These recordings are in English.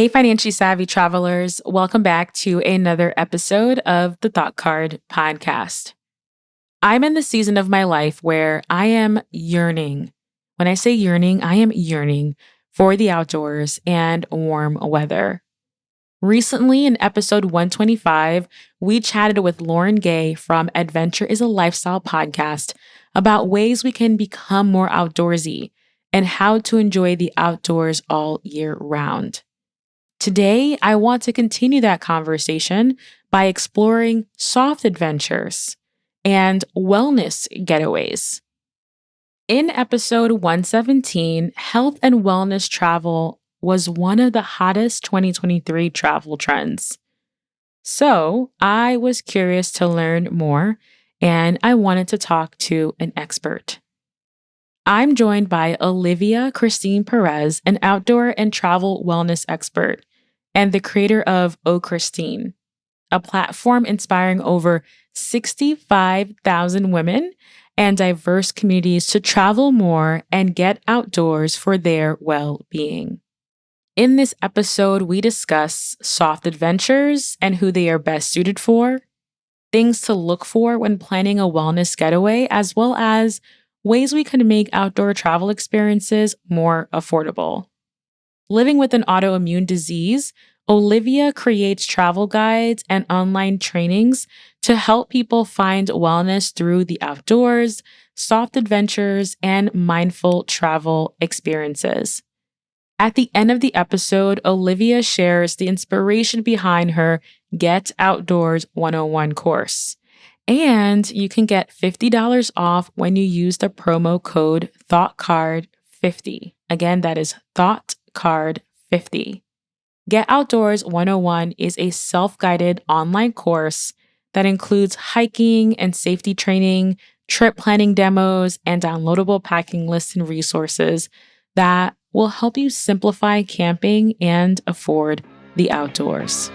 Hey, financially savvy travelers. Welcome back to another episode of the Thought Card podcast. I'm in the season of my life where I am yearning. When I say yearning, I am yearning for the outdoors and warm weather. Recently, in episode 125, we chatted with Lauren Gay from Adventure is a Lifestyle podcast about ways we can become more outdoorsy and how to enjoy the outdoors all year round. Today, I want to continue that conversation by exploring soft adventures and wellness getaways. In episode 117, health and wellness travel was one of the hottest 2023 travel trends. So I was curious to learn more, and I wanted to talk to an expert. I'm joined by Olivia Christine Perez, an outdoor and travel wellness expert, and the creator of Oh Christine, a platform inspiring over 65,000 women and diverse communities to travel more and get outdoors for their well-being. In this episode, we discuss soft adventures and who they are best suited for, things to look for when planning a wellness getaway, as well as ways we can make outdoor travel experiences more affordable. Living with an autoimmune disease, Olivia creates travel guides and online trainings to help people find wellness through the outdoors, soft adventures, and mindful travel experiences. At the end of the episode, Olivia shares the inspiration behind her Get Outdoors 101 course. And you can get $50 off when you use the promo code ThoughtCard50. Again, that is ThoughtCard50. Get Outdoors 101 is a self-guided online course that includes hiking and safety training, trip planning demos, and downloadable packing lists and resources that will help you simplify camping and afford the outdoors.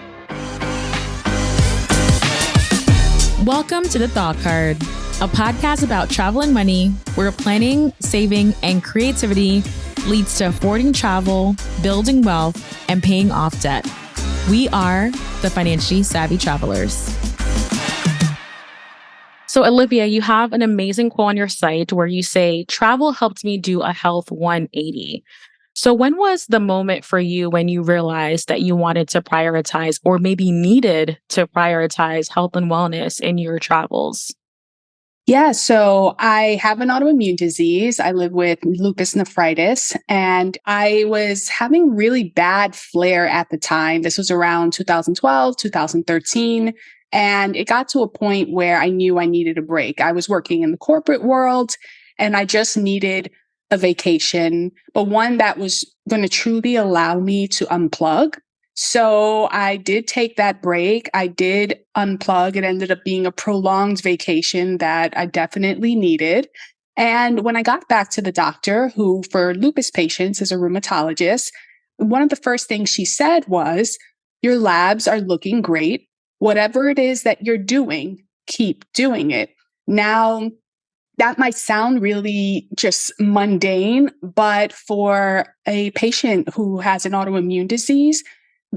Welcome to the Thought Card, a podcast about travel and money, where planning, saving, and creativity leads to affording travel, building wealth, and paying off debt. We are the financially savvy travelers. So, Olivia, you have an amazing quote on your site where you say, travel helped me do a health 180. So when was the moment for you when you realized that you wanted to prioritize or maybe needed to prioritize health and wellness in your travels? Yeah, so I have an autoimmune disease. I live with lupus nephritis, and I was having really bad flare at the time. This was around 2012, 2013. And it got to a point where I knew I needed a break. I was working in the corporate world and I just needed a vacation, but one that was going to truly allow me to unplug. So I did take that break. I did unplug. It ended up being a prolonged vacation that I definitely needed. And when I got back to the doctor, who for lupus patients is a rheumatologist, one of the first things she said was, your labs are looking great. Whatever it is that you're doing, keep doing it. Now, that might sound really just mundane, but for a patient who has an autoimmune disease,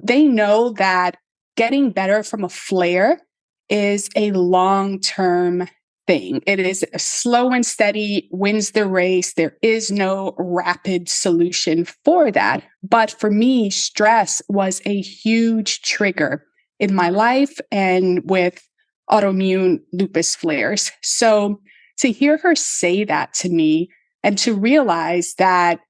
they know that getting better from a flare is a long-term thing. It is a slow and steady wins the race. There is no rapid solution for that. But for me, stress was a huge trigger in my life and with autoimmune lupus flares. So to hear her say that to me and to realize that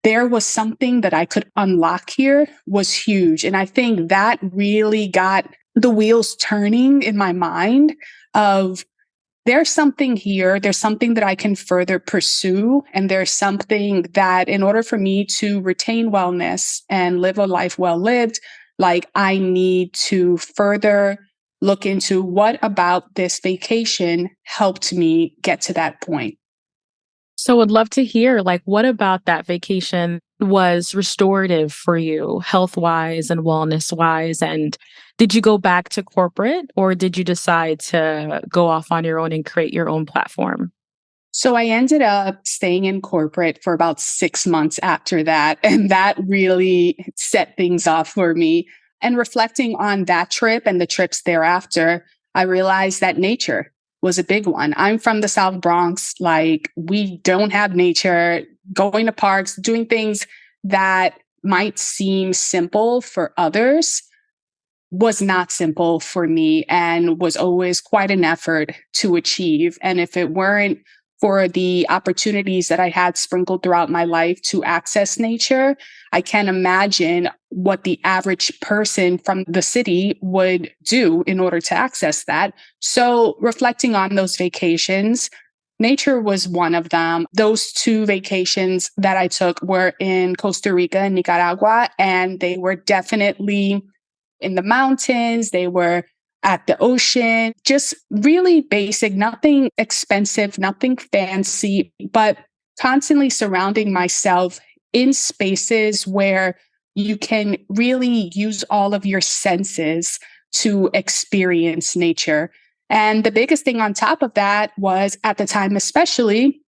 there was something that I could unlock here was huge. And I think that really got the wheels turning in my mind of there's something here, there's something that I can further pursue. And there's something that in order for me to retain wellness and live a life well lived, like I need to further look into what about this vacation helped me get to that point. So would love to hear, what about that vacation was restorative for you, health-wise and wellness-wise? And did you go back to corporate or did you decide to go off on your own and create your own platform? So I ended up staying in corporate for about 6 months after that. And that really set things off for me. And reflecting on that trip and the trips thereafter, I realized that nature was a big one. I'm from the South Bronx. Like, we don't have nature, going to parks, doing things that might seem simple for others was not simple for me and was always quite an effort to achieve. And if it weren't for the opportunities that I had sprinkled throughout my life to access nature, I can't imagine what the average person from the city would do in order to access that. So, reflecting on those vacations, nature was one of them. Those two vacations that I took were in Costa Rica and Nicaragua, and they were definitely in the mountains, they were at the ocean, just really basic, nothing expensive, nothing fancy, but constantly surrounding myself in spaces where you can really use all of your senses to experience nature. And the biggest thing on top of that was, at the time, especially,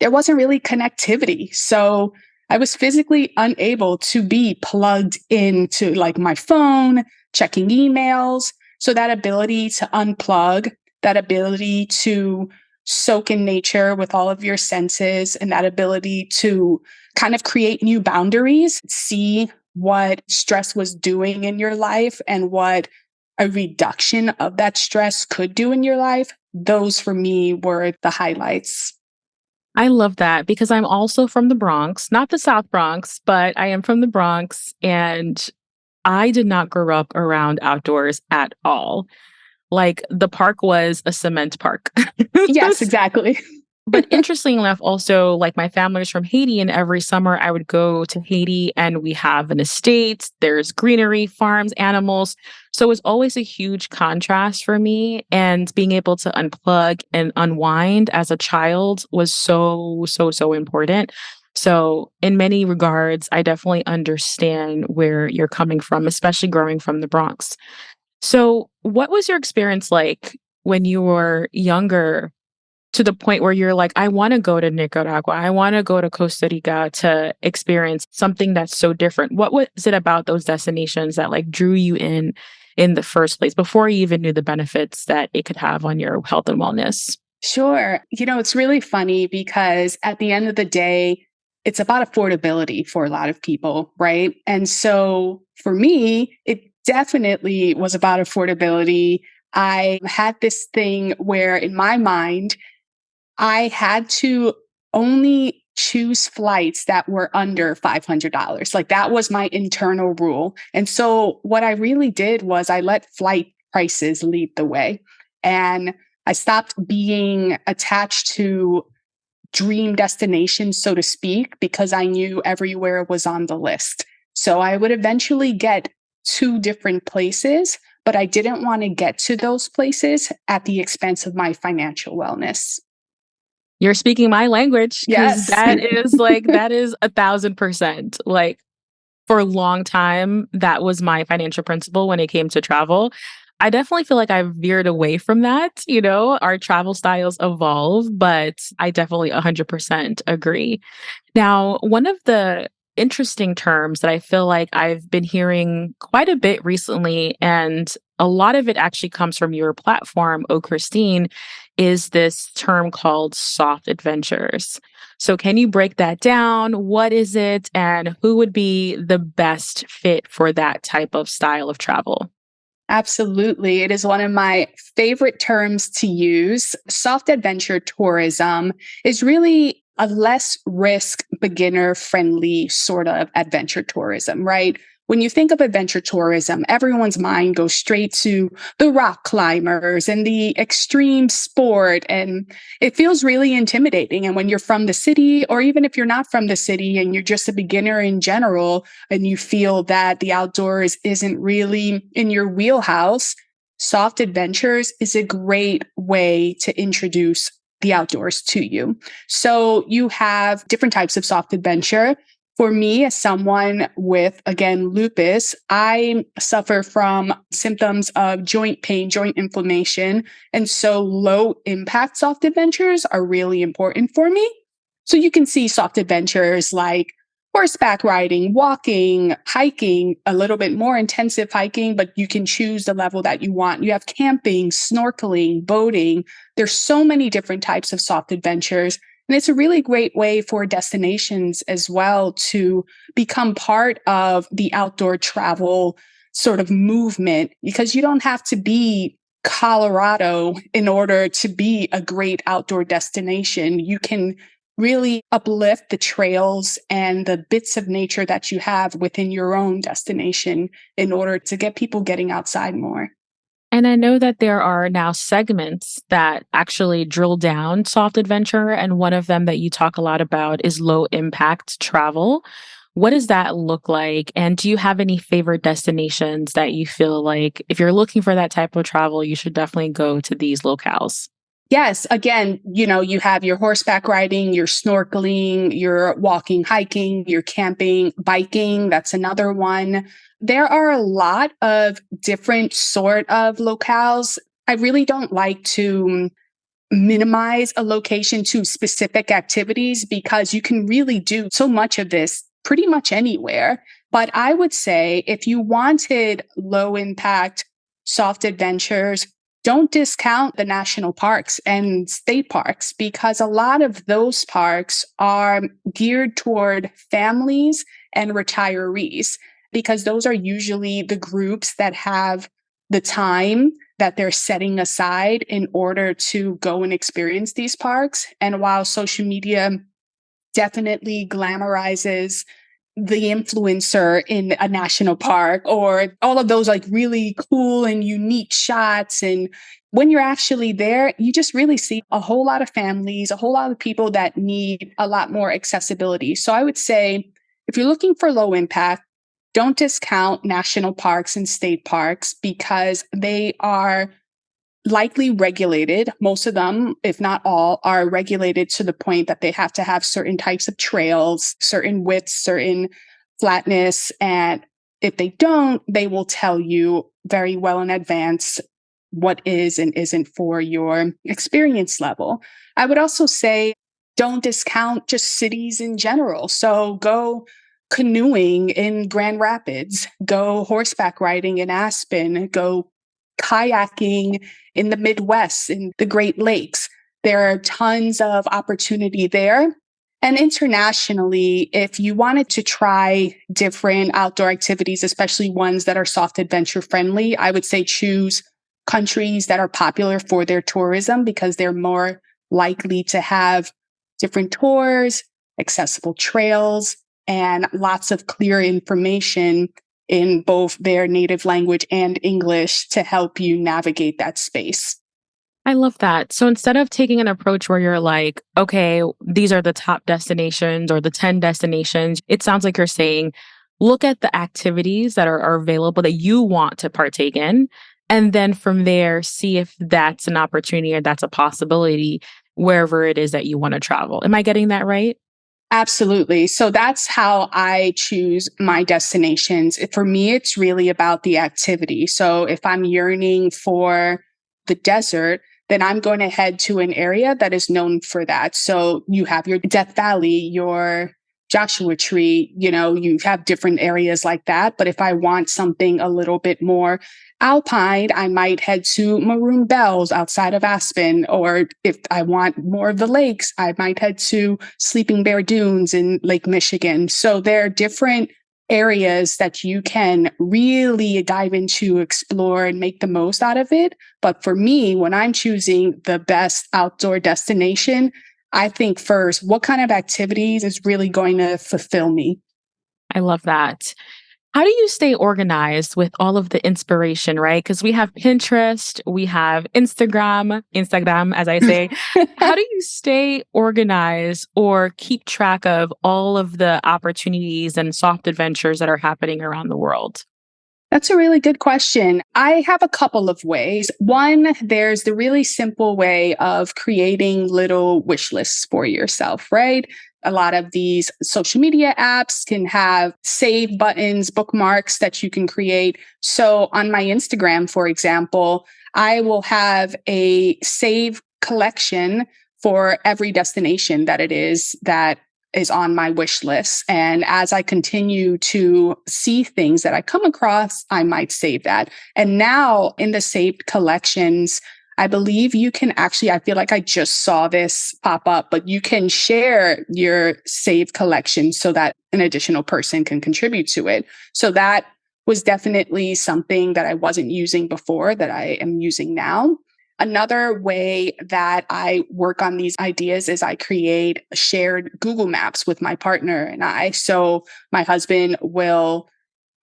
there wasn't really connectivity. So I was physically unable to be plugged into like my phone, checking emails. So that ability to unplug, that ability to soak in nature with all of your senses, and that ability to kind of create new boundaries, see what stress was doing in your life and what a reduction of that stress could do in your life. Those for me were the highlights. I love that because I'm also from the Bronx, not the South Bronx, but I am from the Bronx and I did not grow up around outdoors at all. Like the park was a cement park. Yes, exactly. But interestingly enough, also, like my family's from Haiti, and every summer I would go to Haiti and we have an estate. There's greenery, farms, animals. So it was always a huge contrast for me. And being able to unplug and unwind as a child was so, so, so important. So, in many regards, I definitely understand where you're coming from, especially growing from the Bronx. So, what was your experience like when you were younger to the point where you're like, I want to go to Nicaragua. I want to go to Costa Rica to experience something that's so different. What was it about those destinations that like drew you in the first place before you even knew the benefits that it could have on your health and wellness? Sure. It's really funny because at the end of the day, it's about affordability for a lot of people, right? And so for me, it definitely was about affordability. I had this thing where in my mind, I had to only choose flights that were under $500. Like, that was my internal rule. And so what I really did was I let flight prices lead the way. And I stopped being attached to dream destinations, so to speak, because I knew everywhere was on the list. So I would eventually get two different places, but I didn't want to get to those places at the expense of my financial wellness. You're speaking my language because Yes. that is 1,000%. Like for a long time, that was my financial principle when it came to travel. I definitely feel like I've veered away from that. Our travel styles evolve, but I definitely 100% agree. Now, one of the interesting terms that I feel like I've been hearing quite a bit recently, and a lot of it actually comes from your platform, Oh Christine, is this term called soft adventures. So, can you break that down? What is it, and who would be the best fit for that type of style of travel? Absolutely. It is one of my favorite terms to use. Soft adventure tourism is really a less risk, beginner friendly sort of adventure tourism, right? When you think of adventure tourism, everyone's mind goes straight to the rock climbers and the extreme sport, and it feels really intimidating. And when you're from the city, or even if you're not from the city and you're just a beginner in general, and you feel that the outdoors isn't really in your wheelhouse, soft adventures is a great way to introduce the outdoors to you. So you have different types of soft adventure. For me, as someone with, again, lupus, I suffer from symptoms of joint pain, joint inflammation. And so low impact soft adventures are really important for me. So you can see soft adventures like horseback riding, walking, hiking, a little bit more intensive hiking, but you can choose the level that you want. You have camping, snorkeling, boating. There's so many different types of soft adventures. And it's a really great way for destinations as well to become part of the outdoor travel sort of movement, because you don't have to be Colorado in order to be a great outdoor destination. You can really uplift the trails and the bits of nature that you have within your own destination in order to get people getting outside more. And I know that there are now segments that actually drill down soft adventure. And one of them that you talk a lot about is low impact travel. What does that look like? And do you have any favorite destinations that you feel like if you're looking for that type of travel, you should definitely go to these locales? Yes, again, you have your horseback riding, your snorkeling, your walking, hiking, your camping, biking. That's another one. There are a lot of different sort of locales. I really don't like to minimize a location to specific activities because you can really do so much of this pretty much anywhere. But I would say if you wanted low impact soft adventures, don't discount the national parks and state parks, because a lot of those parks are geared toward families and retirees, because those are usually the groups that have the time that they're setting aside in order to go and experience these parks. And while social media definitely glamorizes the influencer in a national park or all of those like really cool and unique shots, and when you're actually there, you just really see a whole lot of families, a whole lot of people that need a lot more accessibility. So I would say if you're looking for low impact, don't discount national parks and state parks because they are likely regulated. Most of them, if not all, are regulated to the point that they have to have certain types of trails, certain widths, certain flatness. And if they don't, they will tell you very well in advance what is and isn't for your experience level. I would also say don't discount just cities in general. So go canoeing in Grand Rapids, go horseback riding in Aspen, go kayaking in the Midwest, in the Great Lakes. There are tons of opportunity there. And internationally, if you wanted to try different outdoor activities, especially ones that are soft adventure friendly, I would say choose countries that are popular for their tourism because they're more likely to have different tours, accessible trails, and lots of clear information in both their native language and English to help you navigate that space. I love that. So instead of taking an approach where you're like, okay, these are the top destinations or the 10 destinations, it sounds like you're saying, look at the activities that are available that you want to partake in. And then from there, see if that's an opportunity or that's a possibility wherever it is that you want to travel. Am I getting that right? Absolutely. So that's how I choose my destinations. For me, it's really about the activity. So if I'm yearning for the desert, then I'm going to head to an area that is known for that. So you have your Death Valley, your Joshua Tree, you have different areas like that. But if I want something a little bit more alpine, I might head to Maroon Bells outside of Aspen. Or if I want more of the lakes, I might head to Sleeping Bear Dunes in Lake Michigan. So there are different areas that you can really dive into, explore, and make the most out of it. But for me, when I'm choosing the best outdoor destination, I think first, what kind of activities is really going to fulfill me? I love that. How do you stay organized with all of the inspiration, right? Because we have Pinterest, we have Instagram, as I say. How do you stay organized or keep track of all of the opportunities and soft adventures that are happening around the world? That's a really good question. I have a couple of ways. One, there's the really simple way of creating little wish lists for yourself, right? A lot of these social media apps can have save buttons, bookmarks that you can create. So on my Instagram, for example, I will have a save collection for every destination that is on my wish list. And as I continue to see things that I come across, I might save that. And now in the saved collections, I believe you can actually, I feel like I just saw this pop up, but you can share your saved collection so that an additional person can contribute to it. So that was definitely something that I wasn't using before that I am using now. Another way that I work on these ideas is I create shared Google Maps with my partner and I. So my husband will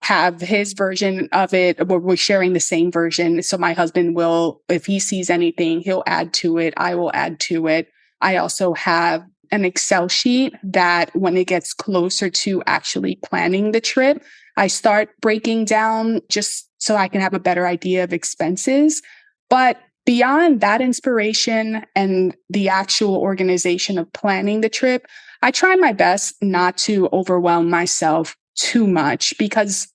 have his version of it. We're sharing the same version. So my husband will, if he sees anything, he'll add to it. I will add to it. I also have an Excel sheet that when it gets closer to actually planning the trip, I start breaking down just so I can have a better idea of expenses. But beyond that inspiration and the actual organization of planning the trip, I try my best not to overwhelm myself too much because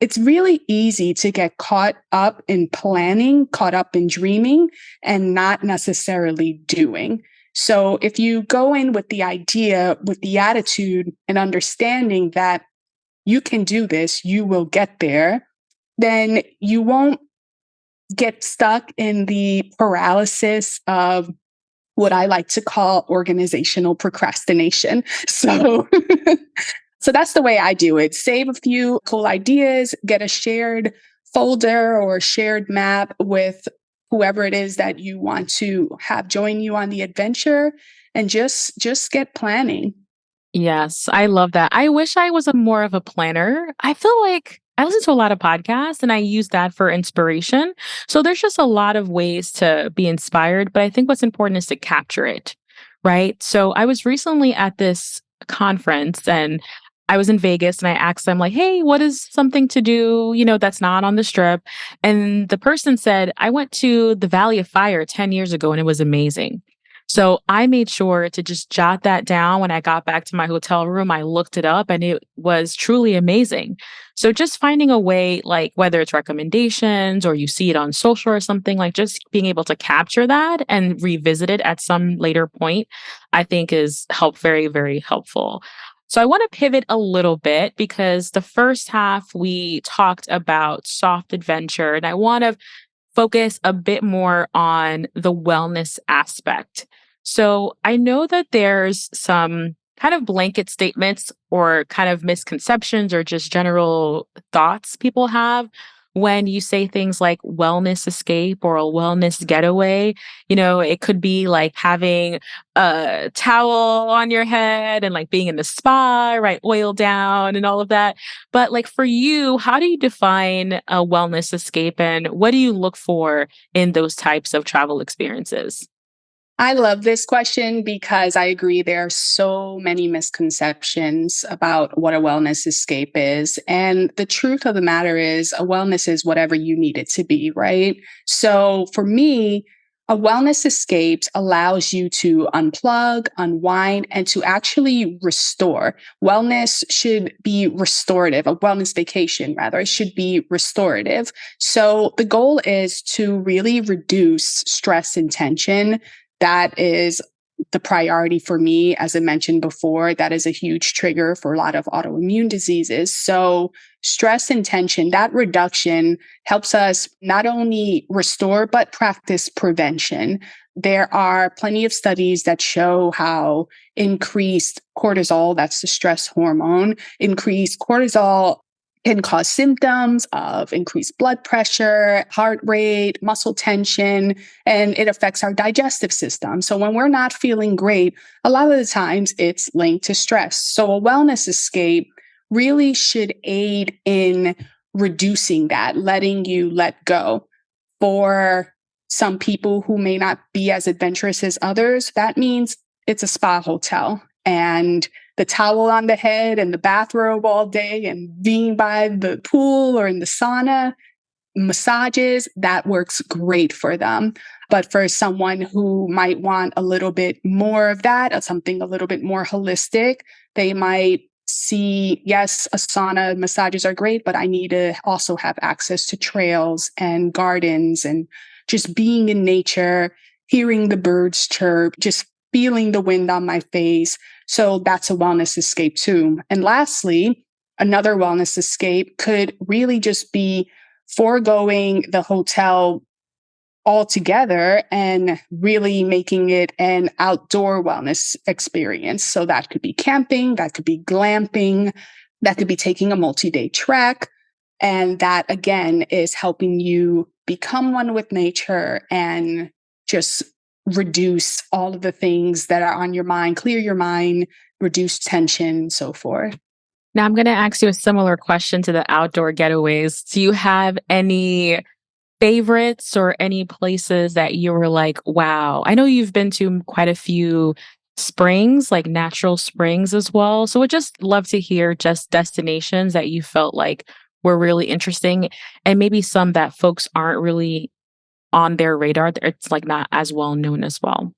it's really easy to get caught up in planning, caught up in dreaming, and not necessarily doing. So if you go in with the idea, with the attitude and understanding that you can do this, you will get there, then you won't get stuck in the paralysis of what I like to call organizational procrastination. So, so that's the way I do it. Save a few cool ideas, get a shared folder or shared map with whoever it is that you want to have join you on the adventure and just get planning. Yes, I love that. I wish I was a more of a planner. I feel like I listen to a lot of podcasts and I use that for inspiration. So there's just a lot of ways to be inspired, but I think what's important is to capture it, right? So I was recently at this conference and I was in Vegas and I asked them like, "Hey, what is something to do, that's not on the strip?" And the person said, "I went to the Valley of Fire 10 years ago and it was amazing." So I made sure to just jot that down when I got back to my hotel room. I looked it up and it was truly amazing. So just finding a way, like whether it's recommendations or you see it on social or something, like just being able to capture that and revisit it at some later point, I think is very, very helpful. So I want to pivot a little bit because the first half we talked about soft adventure and I want to focus a bit more on the wellness aspect. So I know that there's some kind of blanket statements or kind of misconceptions or just general thoughts people have when you say things like wellness escape or a wellness getaway. It could be like having a towel on your head and like being in the spa, right? Oil down and all of that. But like for you, how do you define a wellness escape and what do you look for in those types of travel experiences? I love this question because I agree there are so many misconceptions about what a wellness escape is. And the truth of the matter is, a wellness is whatever you need it to be, right? So for me, a wellness escape allows you to unplug, unwind, and to actually restore. Wellness should be restorative, a wellness vacation, rather, it should be restorative. So the goal is to really reduce stress and tension. That is the priority for me. As I mentioned before, that is a huge trigger for a lot of autoimmune diseases. So stress and tension, that reduction helps us not only restore, but practice prevention. There are plenty of studies that show how increased cortisol, that's the stress hormone, increased cortisol can cause symptoms of increased blood pressure, heart rate, muscle tension, and it affects our digestive system. So when we're not feeling great, a lot of the times it's linked to stress. So a wellness escape really should aid in reducing that, letting you let go. For some people who may not be as adventurous as others, that means it's a spa hotel and the towel on the head and the bathrobe all day and being by the pool or in the sauna, massages, that works great for them. But for someone who might want a little bit more of that, or something a little bit more holistic, they might see, yes, a sauna massages are great, but I need to also have access to trails and gardens and just being in nature, hearing the birds chirp, just feeling the wind on my face. So that's a wellness escape too. And lastly, another wellness escape could really just be foregoing the hotel altogether and really making it an outdoor wellness experience. So that could be camping, that could be glamping, that could be taking a multi-day trek. And that again is helping you become one with nature and just reduce all of the things that are on your mind, clear your mind, reduce tension, so forth. Now, I'm going to ask you a similar question to the outdoor getaways. Do you have any favorites or any places that you were like, wow? I know you've been to quite a few springs, like natural springs as well. So would just love to hear just destinations that you felt like were really interesting and maybe some that folks aren't really on their radar. It's like not as well known as well.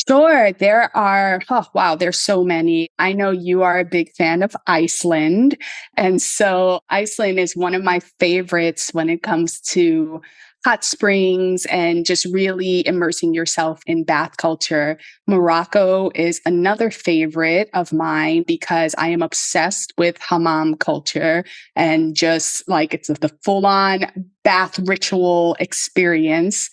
Sure. There are, oh, wow, there's so many. I know you are a big fan of Iceland. And so Iceland is one of my favorites when it comes to hot springs and just really immersing yourself in bath culture. Morocco is another favorite of mine because I am obsessed with hammam culture and just like it's the full on bath ritual experience.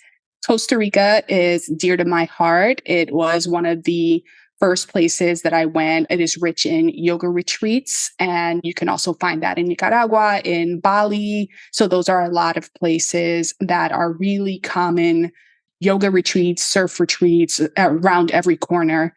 Costa Rica is dear to my heart. It was one of the first places that I went. It is rich in yoga retreats, and you can also find that in Nicaragua, in Bali. So, those are a lot of places that are really common yoga retreats, surf retreats around every corner.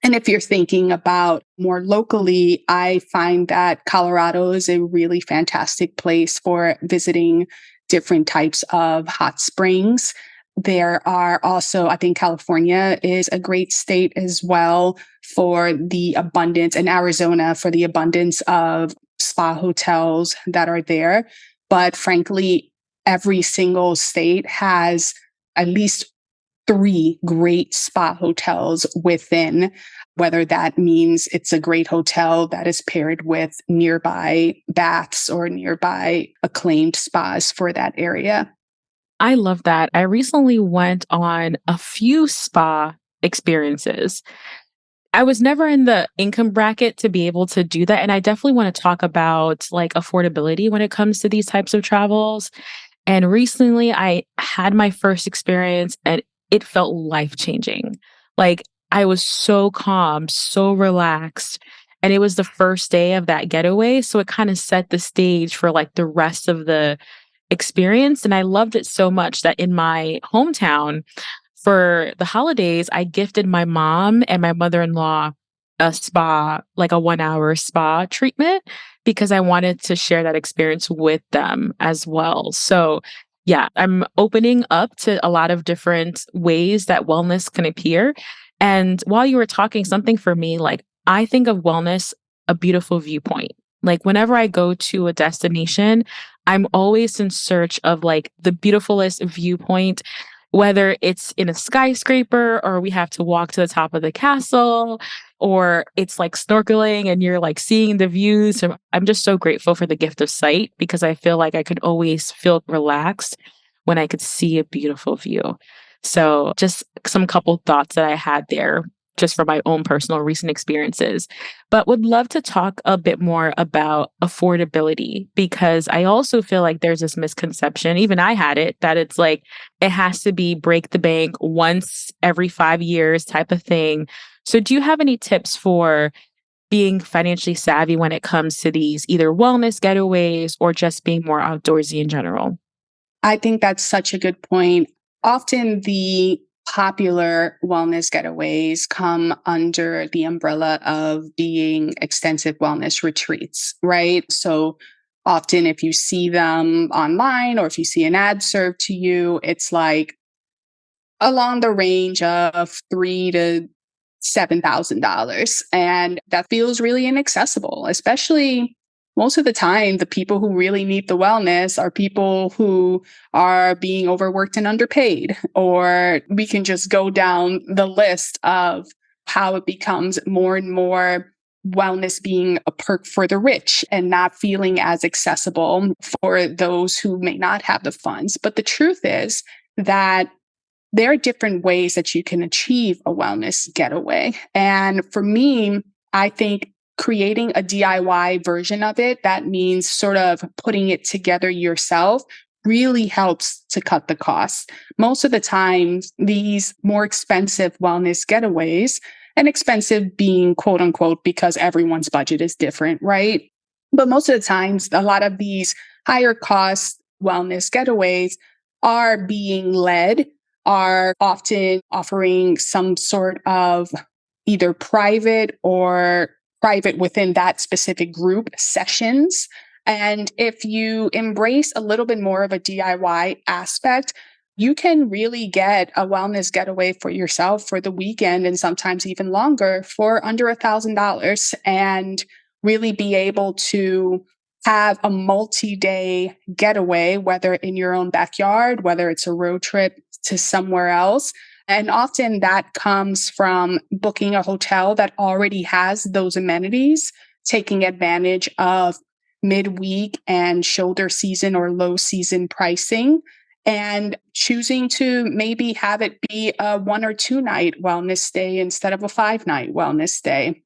And if you're thinking about more locally, I find that Colorado is a really fantastic place for visiting different types of hot springs. There are also, I think California is a great state as well for the abundance, and Arizona for the abundance of spa hotels that are there. But frankly, every single state has at least three great spa hotels within, whether that means it's a great hotel that is paired with nearby baths or nearby acclaimed spas for that area. I love that. I recently went on a few spa experiences. I was never in the income bracket to be able to do that. And I definitely want to talk about like affordability when it comes to these types of travels. And recently I had my first experience and it felt life changing. Like I was so calm, so relaxed. And it was the first day of that getaway. So it kind of set the stage for like the rest of the experience. And I loved it so much that in my hometown, for the holidays, I gifted my mom and my mother-in-law a spa, like a 1 hour spa treatment, because I wanted to share that experience with them as well. So, yeah, I'm opening up to a lot of different ways that wellness can appear. And while you were talking, something for me, like I think of wellness a beautiful viewpoint. Like whenever I go to a destination, I'm always in search of like the beautifulest viewpoint, whether it's in a skyscraper or we have to walk to the top of the castle or it's like snorkeling and you're like seeing the views. So I'm just so grateful for the gift of sight because I feel like I could always feel relaxed when I could see a beautiful view. So just some couple thoughts that I had there just from my own personal recent experiences, but would love to talk a bit more about affordability because I also feel like there's this misconception, even I had it, that it's like it has to be break the bank once every 5 years type of thing. So do you have any tips for being financially savvy when it comes to these either wellness getaways or just being more outdoorsy in general? I think that's such a good point. Often the popular wellness getaways come under the umbrella of being extensive wellness retreats, right? So often if you see them online or if you see an ad served to you, it's like along the range of three to $7,000. And that feels really inaccessible, especially most of the time, the people who really need the wellness are people who are being overworked and underpaid. Or we can just go down the list of how it becomes more and more wellness being a perk for the rich and not feeling as accessible for those who may not have the funds. But the truth is that there are different ways that you can achieve a wellness getaway. And for me, I think creating a DIY version of it, that means sort of putting it together yourself, really helps to cut the costs. Most of the time, these more expensive wellness getaways, and expensive being quote unquote because everyone's budget is different, right? But most of the times, a lot of these higher cost wellness getaways are being led, are often offering some sort of either private within that specific group sessions. And if you embrace a little bit more of a DIY aspect, you can really get a wellness getaway for yourself for the weekend and sometimes even longer for under $1,000 and really be able to have a multi-day getaway, whether in your own backyard, whether it's a road trip to somewhere else. And often that comes from booking a hotel that already has those amenities, taking advantage of midweek and shoulder season or low season pricing, and choosing to maybe have it be a 1 or 2 night wellness stay instead of a 5 night wellness stay.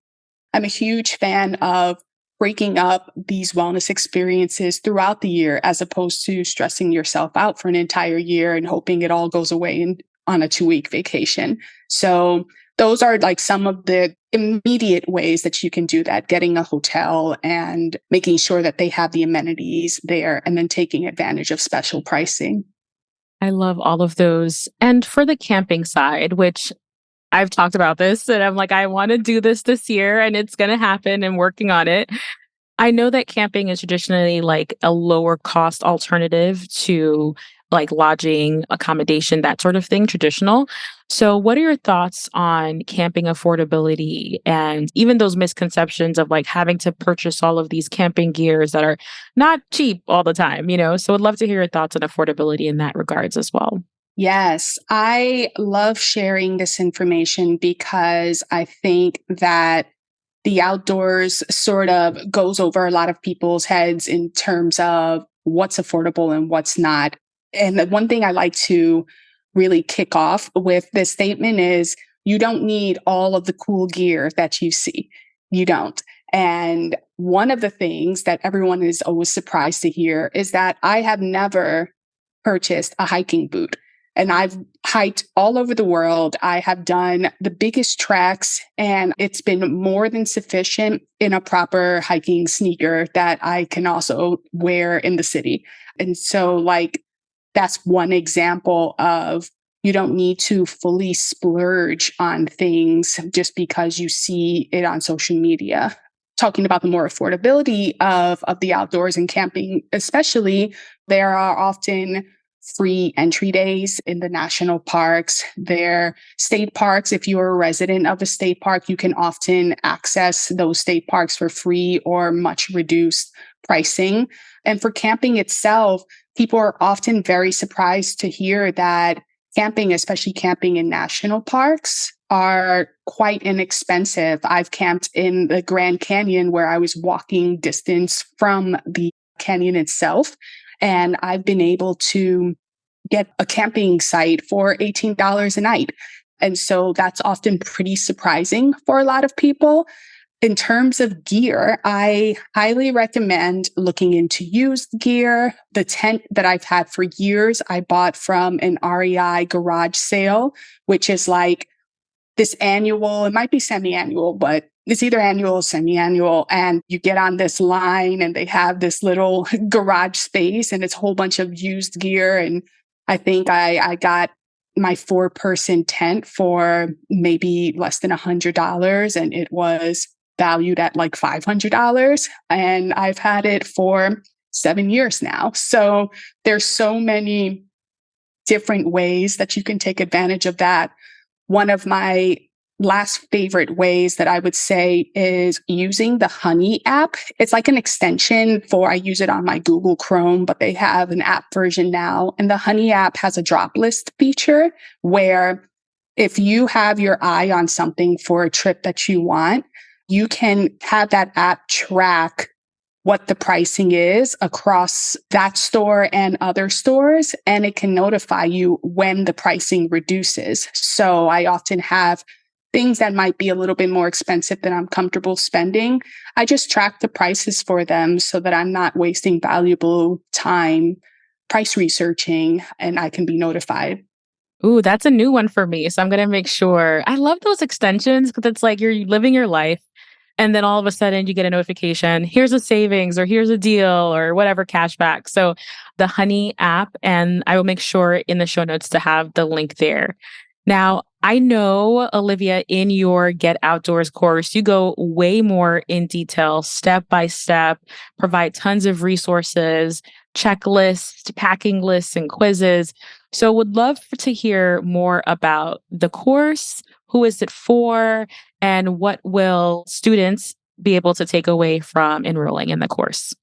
I'm a huge fan of breaking up these wellness experiences throughout the year as opposed to stressing yourself out for an entire year and hoping it all goes away on a 2 week vacation. So those are like some of the immediate ways that you can do that, getting a hotel and making sure that they have the amenities there and then taking advantage of special pricing. I love all of those. And for the camping side, which I've talked about this and I'm like, I want to do this year and it's going to happen and working on it. I know that camping is traditionally like a lower cost alternative to like lodging, accommodation, that sort of thing, traditional. So, what are your thoughts on camping affordability and even those misconceptions of like having to purchase all of these camping gears that are not cheap all the time, you know? So, I'd love to hear your thoughts on affordability in that regards as well. Yes, I love sharing this information because I think that the outdoors sort of goes over a lot of people's heads in terms of what's affordable and what's not. And the one thing I like to really kick off with this statement is you don't need all of the cool gear that you see. You don't. And one of the things that everyone is always surprised to hear is that I have never purchased a hiking boot. And I've hiked all over the world. I have done the biggest treks, and it's been more than sufficient in a proper hiking sneaker that I can also wear in the city. And so, like, that's one example of you don't need to fully splurge on things just because you see it on social media. Talking about the more affordability of the outdoors and camping, especially, there are often free entry days in the national parks. Their state parks, if you're a resident of a state park, you can often access those state parks for free or much reduced pricing. And for camping itself, people are often very surprised to hear that camping, especially camping in national parks, are quite inexpensive. I've camped in the Grand Canyon where I was walking distance from the canyon itself. And I've been able to get a camping site for $18 a night. And so that's often pretty surprising for a lot of people. In terms of gear, I highly recommend looking into used gear. The tent that I've had for years, I bought from an REI garage sale, which is like this annual, it might be semi-annual, but it's either annual or semi-annual. And you get on this line and they have this little garage space and it's a whole bunch of used gear. And I think I got my 4-person tent for maybe less than $100 and it was valued at like $500. And I've had it for 7 years now. So there's so many different ways that you can take advantage of that. One of my last favorite ways that I would say is using the Honey app. It's like an extension for, I use it on my Google Chrome, but they have an app version now. And the Honey app has a drop list feature where if you have your eye on something for a trip that you want, you can have that app track what the pricing is across that store and other stores, and it can notify you when the pricing reduces. So I often have things that might be a little bit more expensive than I'm comfortable spending. I just track the prices for them so that I'm not wasting valuable time price researching and I can be notified. Ooh, that's a new one for me. So I'm going to make sure. I love those extensions because it's like you're living your life. And then all of a sudden you get a notification, here's a savings or here's a deal or whatever cash back. So the Honey app, and I will make sure in the show notes to have the link there. Now, I know, Olivia, in your Get Outdoors course, you go way more in detail, step by step, provide tons of resources, checklists, packing lists, and quizzes. So would love to hear more about the course. Who is it for? And what will students be able to take away from enrolling in the course?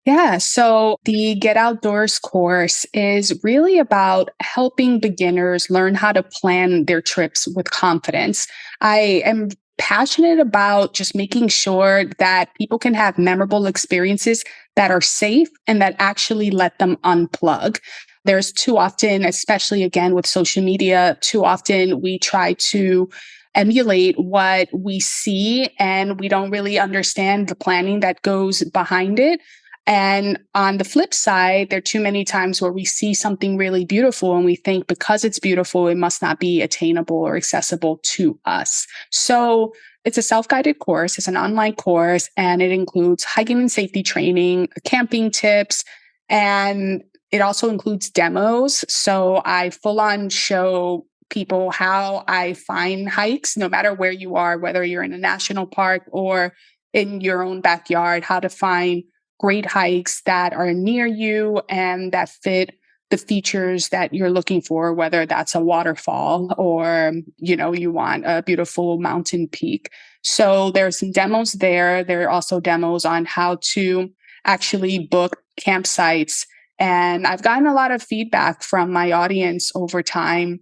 Yeah, so the Get Outdoors course is really about helping beginners learn how to plan their trips with confidence. I am passionate about just making sure that people can have memorable experiences that are safe and that actually let them unplug. There's too often, especially again with social media, too often we try to emulate what we see and we don't really understand the planning that goes behind it. And on the flip side, there are too many times where we see something really beautiful and we think because it's beautiful, it must not be attainable or accessible to us. So it's a self-guided course. It's an online course and it includes hiking and safety training, camping tips, and it also includes demos. So I full on show people how I find hikes, no matter where you are, whether you're in a national park or in your own backyard, how to find great hikes that are near you and that fit the features that you're looking for, whether that's a waterfall or, you want a beautiful mountain peak. So there's some demos there. There are also demos on how to actually book campsites. And I've gotten a lot of feedback from my audience over time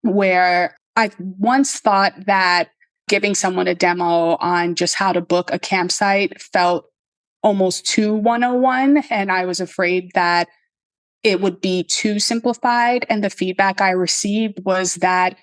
where I once thought that giving someone a demo on just how to book a campsite felt almost too 101. And I was afraid that it would be too simplified. And the feedback I received was that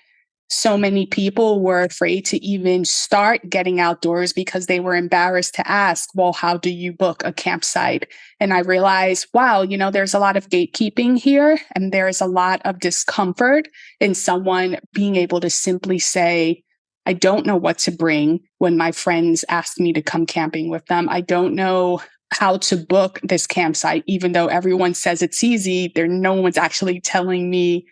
so many people were afraid to even start getting outdoors because they were embarrassed to ask, well, how do you book a campsite? And I realized, wow, there's a lot of gatekeeping here and there's a lot of discomfort in someone being able to simply say, I don't know what to bring when my friends ask me to come camping with them. I don't know how to book this campsite, even though everyone says it's easy. No one's actually telling me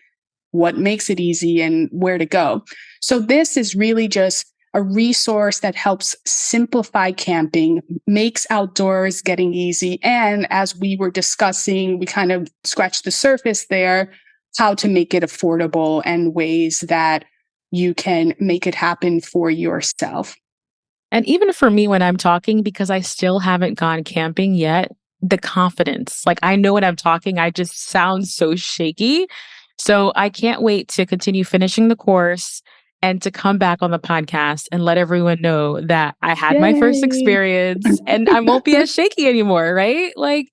what makes it easy and where to go. So this is really just a resource that helps simplify camping, makes outdoors getting easy. And as we were discussing, we kind of scratched the surface there, how to make it affordable and ways that you can make it happen for yourself. And even for me, when I'm talking, because I still haven't gone camping yet, the confidence, like I know what I'm talking, I just sound so shaky. So I can't wait to continue finishing the course and to come back on the podcast and let everyone know that I had my first Yay. experience and I won't be as shaky anymore, right? Like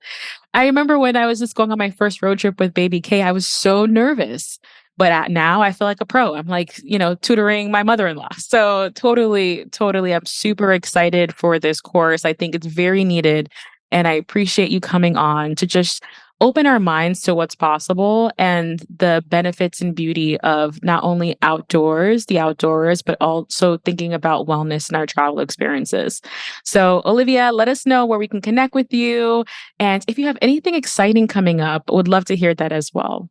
I remember when I was just going on my first road trip with baby K, I was so nervous. But now I feel like a pro. I'm like, tutoring my mother-in-law. So totally, totally, I'm super excited for this course. I think it's very needed. And I appreciate you coming on to just open our minds to what's possible and the benefits and beauty of not only the outdoors, but also thinking about wellness in our travel experiences. So, Olivia, let us know where we can connect with you. And if you have anything exciting coming up, would love to hear that as well.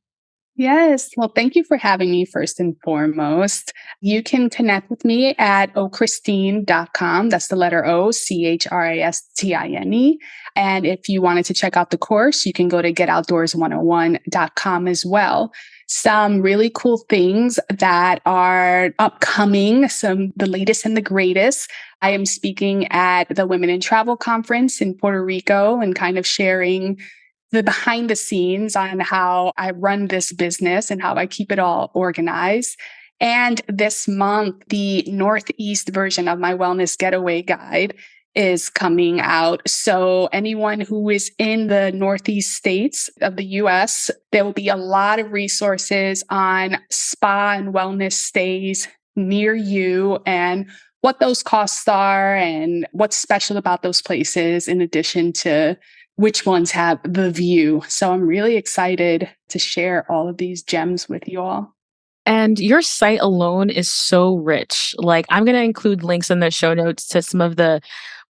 Yes. Well, thank you for having me first and foremost. You can connect with me at ochristine.com. That's the letter O, CHRISTINE. And if you wanted to check out the course, you can go to getoutdoors101.com as well. Some really cool things that are upcoming, the latest and the greatest. I am speaking at the Women in Travel Conference in Puerto Rico and kind of sharing the behind the scenes on how I run this business and how I keep it all organized. And this month, the Northeast version of my wellness getaway guide is coming out. So anyone who is in the Northeast states of the US, there will be a lot of resources on spa and wellness stays near you and what those costs are and what's special about those places, in addition to which ones have the view. So I'm really excited to share all of these gems with you all. And your site alone is so rich. Like, I'm going to include links in the show notes to some of the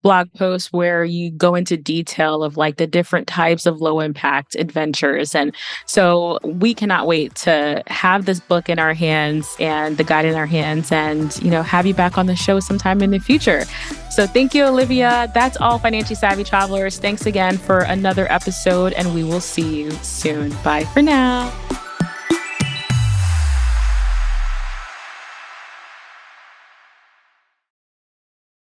blog posts where you go into detail of like the different types of low impact adventures. And so we cannot wait to have this book in our hands and the guide in our hands and, have you back on the show sometime in the future. So thank you, Olivia. That's all, Financially Savvy Travelers. Thanks again for another episode, and we will see you soon. Bye for now.